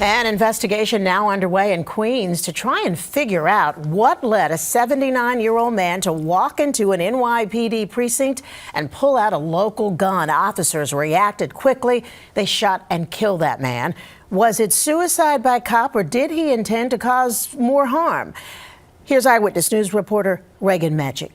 An investigation now underway in Queens to try and figure out what led a 79-year-old man to walk into an NYPD precinct and pull out a local gun. Officers reacted quickly. They shot and killed that man. Was it suicide by cop, or did he intend to cause more harm? Here's Eyewitness News reporter Reagan Medjie.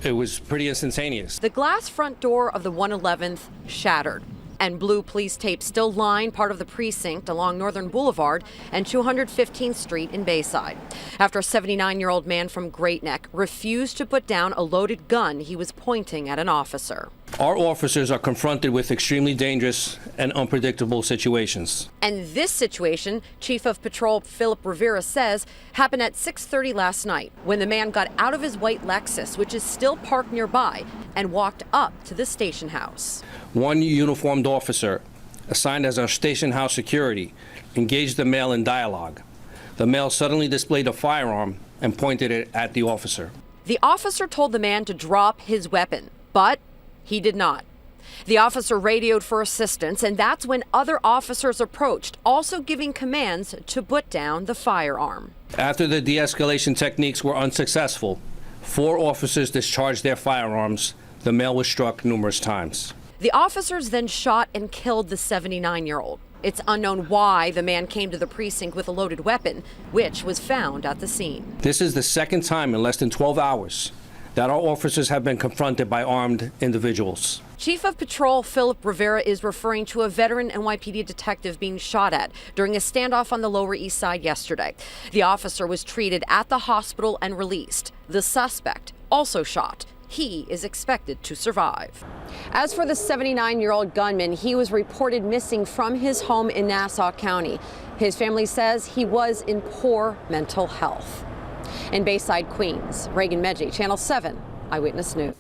It was pretty instantaneous. The glass front door of the 111th shattered, and blue police tape still line part of the precinct along Northern Boulevard and 215th Street in Bayside, after a 79-year-old man from Great Neck refused to put down a loaded gun he was pointing at an officer. Our officers are confronted with extremely dangerous and unpredictable situations. And this situation, Chief of Patrol Philip Rivera says, happened at 6:30 last night when the man got out of his white Lexus, which is still parked nearby, and walked up to the station house. One uniformed officer, assigned as our station house security, engaged the male in dialogue. The male suddenly displayed a firearm and pointed it at the officer. The officer told the man to drop his weapon, but he did not. The officer radioed for assistance, and that's when other officers approached, also giving commands to put down the firearm. After the de-escalation techniques were unsuccessful, 4 officers discharged their firearms. The male was struck numerous times. The officers then shot and killed the 79-year-old. It's unknown why the man came to the precinct with a loaded weapon, which was found at the scene. This is the second time in less than 12 hours that our officers have been confronted by armed individuals. Chief of Patrol Philip Rivera is referring to a veteran NYPD detective being shot at during a standoff on the Lower East Side yesterday. The officer was treated at the hospital and released. The suspect also shot. He is expected to survive. As for the 79-year-old gunman, he was reported missing from his home in Nassau County. His family says he was in poor mental health. In Bayside, Queens, Reagan Medjie, Channel 7, Eyewitness News.